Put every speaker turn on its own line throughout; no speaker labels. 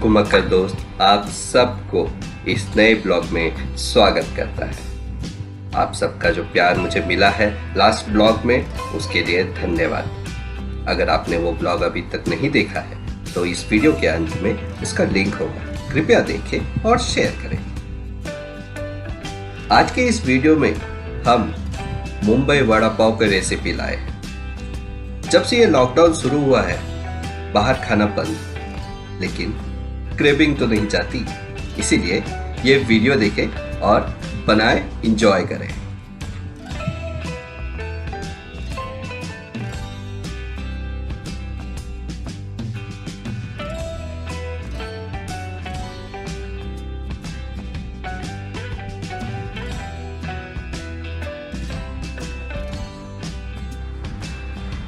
कुमक्कर दोस्त आप सबको इस नए ब्लॉग में स्वागत करता है। आप सबका जो प्यार मुझे मिला है लास्ट ब्लॉग में, उसके लिए धन्यवाद। अगर आपने वो ब्लॉग अभी तक नहीं देखा है तो इस वीडियो के अंत में उसका लिंक होगा, कृपया देखें और शेयर करें। आज के इस वीडियो में हम मुंबई वड़ा पाव की रेसिपी लाए हैं। जब से ये लॉकडाउन शुरू हुआ है बाहर खाना बंद, लेकिन क्रेविंग तो नहीं जाती, इसीलिए ये वीडियो देखें और बनाएं, एंजॉय करें।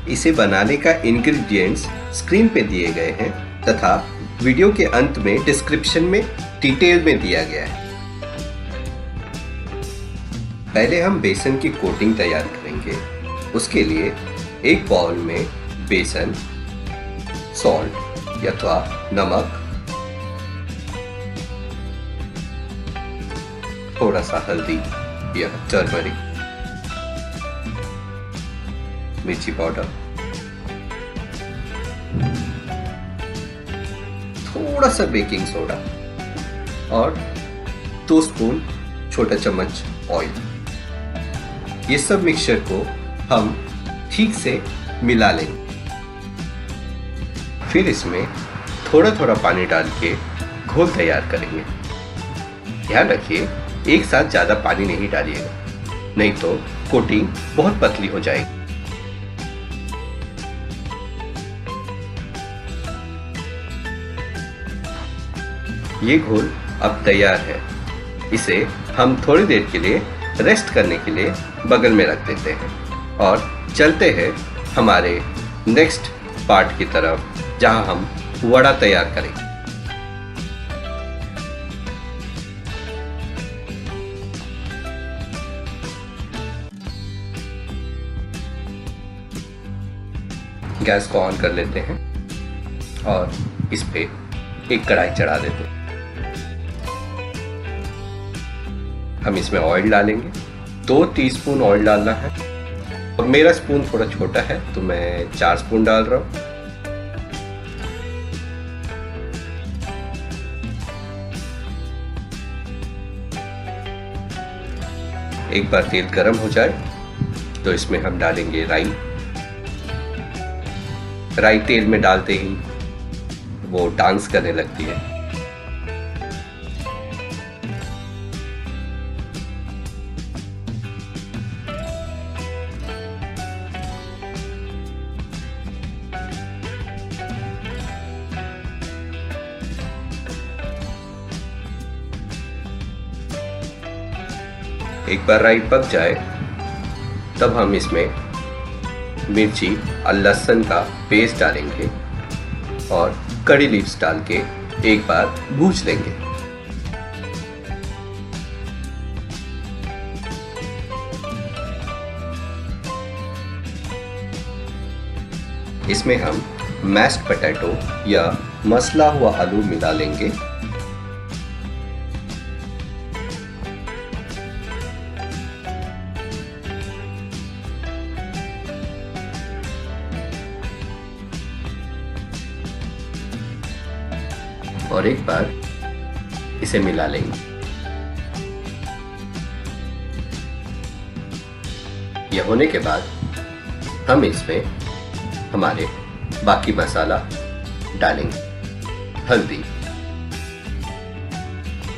इसे बनाने का इंग्रेडिएंट्स स्क्रीन पे दिए गए हैं तथा वीडियो के अंत में डिस्क्रिप्शन में डिटेल में दिया गया है। पहले हम बेसन की कोटिंग तैयार करेंगे। उसके लिए एक बाउल में बेसन, सॉल्ट अथवा नमक, थोड़ा सा हल्दी या टर्मरिक, मिर्ची पाउडर, थोड़ा सा बेकिंग सोडा और 2 स्पून छोटा चम्मच ऑयल। ये सब मिक्सचर को हम ठीक से मिला लेंगे। फिर इसमें थोड़ा थोड़ा पानी डाल के घोल तैयार करेंगे। ध्यान रखिए, एक साथ ज्यादा पानी नहीं डालिएगा, नहीं तो कोटिंग बहुत पतली हो जाएगी। ये घोल अब तैयार है। इसे हम थोड़ी देर के लिए रेस्ट करने के लिए बगल में रख देते हैं और चलते हैं हमारे नेक्स्ट पार्ट की तरफ, जहां हम वड़ा तैयार करेंगे। गैस को ऑन कर लेते हैं और इस पे एक कढ़ाई चढ़ा देते हैं। हम इसमें ऑयल डालेंगे। 2 टीस्पून ऑयल डालना है और मेरा स्पून थोड़ा छोटा है तो मैं 4 स्पून डाल रहा हूं। एक बार तेल गरम हो जाए तो इसमें हम डालेंगे राई। राई तेल में डालते ही वो डांस करने लगती है। एक बार राई पक जाए तब हम इसमें मिर्ची और लहसुन का पेस्ट डालेंगे और कड़ी लीव्स डाल के एक बार भूंज लेंगे। इसमें हम मैश्ड पोटैटो या मसला हुआ आलू मिला लेंगे। और एक बार इसे मिला लेंगे। यह होने के बाद हम इसमें हमारे बाकी मसाला डालेंगे। हल्दी,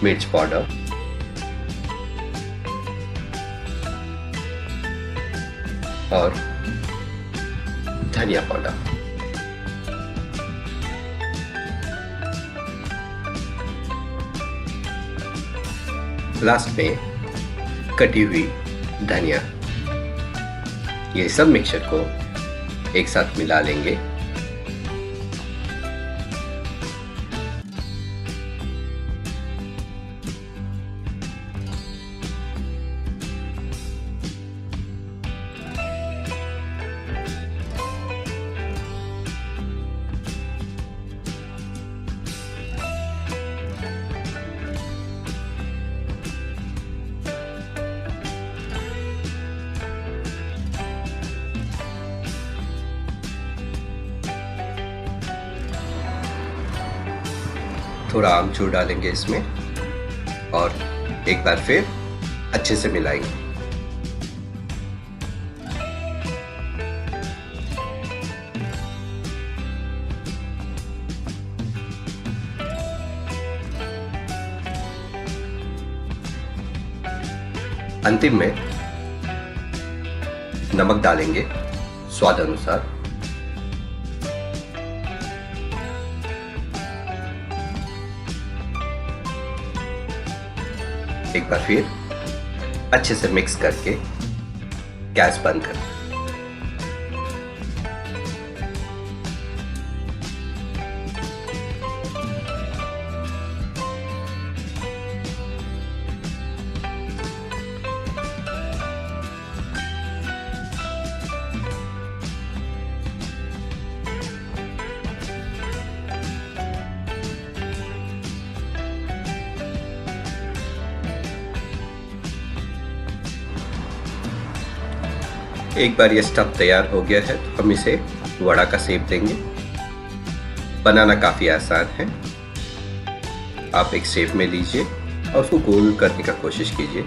मिर्च पाउडर, और धनिया पाउडर। लास्ट में कटी हुई धनिया। ये सब मिक्सचर को एक साथ मिला लेंगे। थोड़ा आमचूर डालेंगे इसमें और एक बार फिर अच्छे से मिलाएंगे। अंतिम में नमक डालेंगे स्वाद अनुसार। एक बार फिर अच्छे से मिक्स करके गैस बंद कर। एक बार ये स्टफ तैयार हो गया है तो हम इसे वड़ा का शेप देंगे। बनाना काफ़ी आसान है। आप एक शेप में लीजिए और उसको गोल करने का कोशिश कीजिए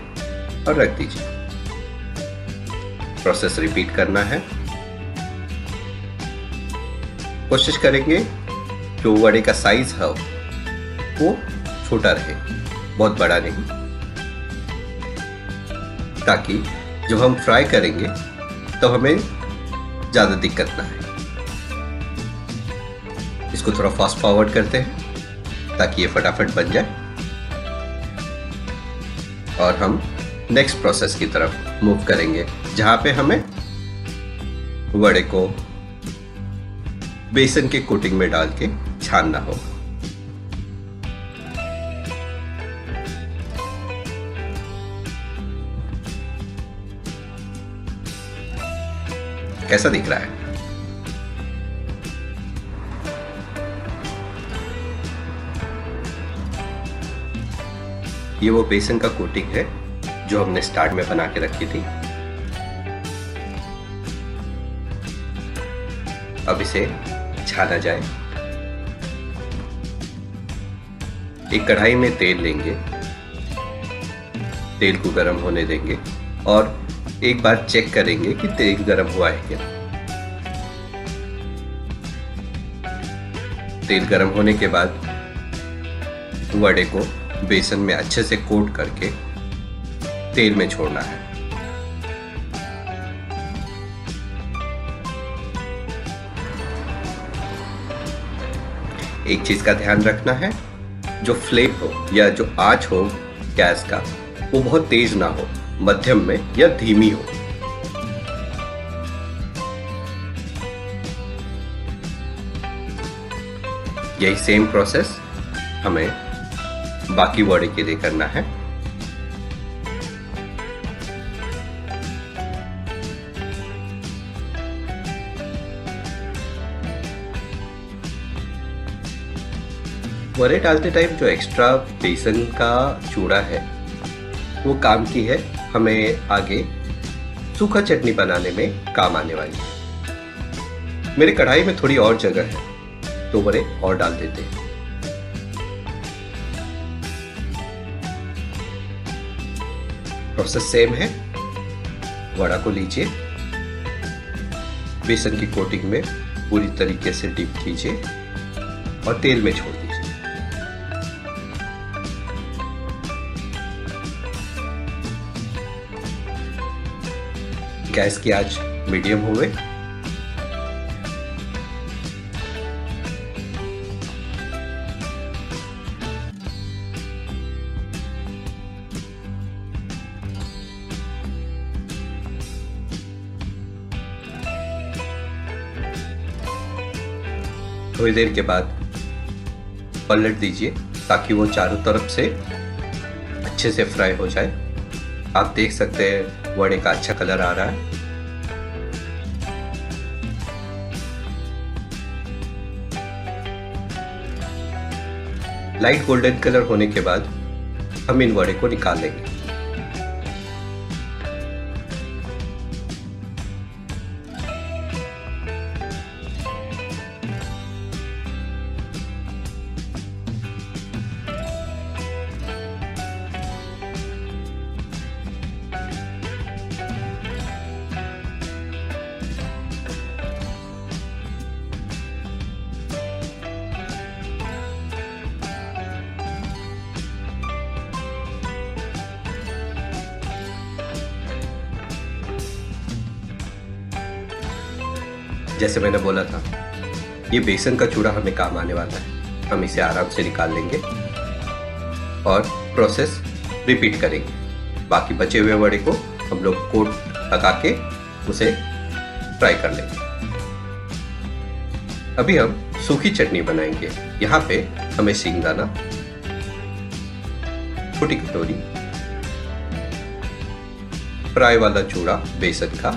और रख दीजिए। प्रोसेस रिपीट करना है। कोशिश करेंगे जो वड़े का साइज है वो छोटा रहे, बहुत बड़ा नहीं, ताकि जब हम फ्राई करेंगे तो हमें ज़्यादा दिक्कत ना आए। इसको थोड़ा फास्ट फॉरवर्ड करते हैं ताकि ये फटाफट बन जाए और हम नेक्स्ट प्रोसेस की तरफ मूव करेंगे, जहां पे हमें वड़े को बेसन के कोटिंग में डाल के छानना होगा। कैसा दिख रहा है? ये वो बेसन का कोटिंग है जो हमने स्टार्ट में बना के रखी थी। अब इसे छाना जाए। एक कढ़ाई में तेल लेंगे, तेल को गर्म होने देंगे और एक बार चेक करेंगे कि तेल गर्म हुआ है क्या। तेल गर्म होने के बाद वड़े को बेसन में अच्छे से कोट करके तेल में छोड़ना है। एक चीज का ध्यान रखना है, जो फ्लेम हो या जो आंच हो गैस का वो बहुत तेज ना हो, मध्यम में या धीमी हो। यही सेम प्रोसेस हमें बाकी वड़े के लिए करना है। वड़े डालते टाइम जो एक्स्ट्रा बेसन का चूड़ा है वो काम की है, हमें आगे सूखा चटनी बनाने में काम आने वाली है। मेरे कढ़ाई में थोड़ी और जगह है तो वड़े और डाल देते हैं। प्रोसेस सेम है। वड़ा को लीजिए, बेसन की कोटिंग में पूरी तरीके से डिप कीजिए और तेल में छोड़ दीजिए। गैस की आंच मीडियम हुए। थोड़ी देर के बाद पलट दीजिए ताकि वो चारों तरफ से अच्छे से फ्राई हो जाए। आप देख सकते हैं वड़े का अच्छा कलर आ रहा है। लाइट गोल्डन कलर होने के बाद हम इन वड़े को निकाल लेंगे। जैसे मैंने बोला था, ये बेसन का चूड़ा हमें काम आने वाला है। हम इसे आराम से निकाल लेंगे और प्रोसेस रिपीट करेंगे। बाकी बचे हुए वड़े को हम लोग कोट लगा के उसे फ्राई कर लेंगे। अभी हम सूखी चटनी बनाएंगे। यहाँ पे हमें सींगदाना, छोटी कटोरी, फ्राई वाला चूड़ा बेसन का,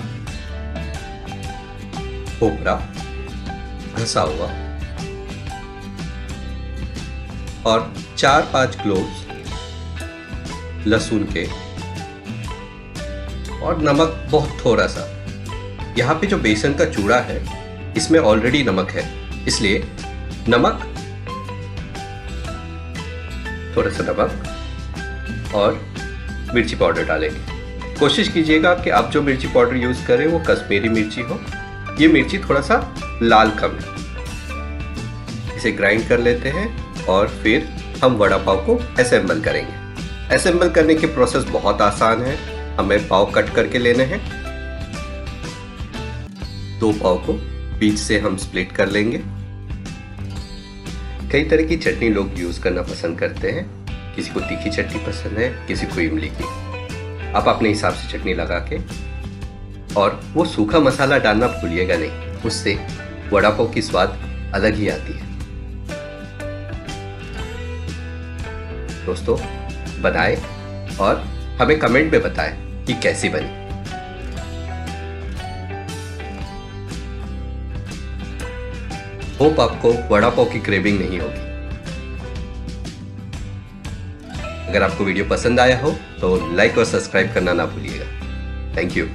खोपरा घसा हुआ और 4-5 क्लोव्स लहसुन के और नमक बहुत थोड़ा सा। यहाँ पे जो बेसन का चूड़ा है इसमें ऑलरेडी नमक है, इसलिए नमक, थोड़ा सा नमक और मिर्ची पाउडर डालेंगे। कोशिश कीजिएगा कि आप जो मिर्ची पाउडर यूज करें वो कश्मीरी मिर्ची हो। ये मिर्ची थोड़ा सा लाल कम है। इसे ग्राइंड कर लेते हैं और फिर हम वड़ा पाव को असेंबल करेंगे। असेंबल करने की प्रोसेस बहुत आसान है। हमें पाव कट करके लेने हैं। 2 पाव को बीच से हम स्प्लिट कर लेंगे। कई तरह की चटनी लोग यूज करना पसंद करते हैं। किसी को तीखी चटनी पसंद है, किसी को इमली की। आप अपने हिसाब से चटनी लगा के, और वो सूखा मसाला डालना भूलिएगा नहीं, उससे वड़ा पाव की स्वाद अलग ही आती है। दोस्तों, बनाएं और हमें कमेंट में बताएं कि कैसी बनी। होप आपको वड़ा पाव की क्रेविंग नहीं होगी। अगर आपको वीडियो पसंद आया हो तो लाइक और सब्सक्राइब करना ना भूलिएगा। Thank you.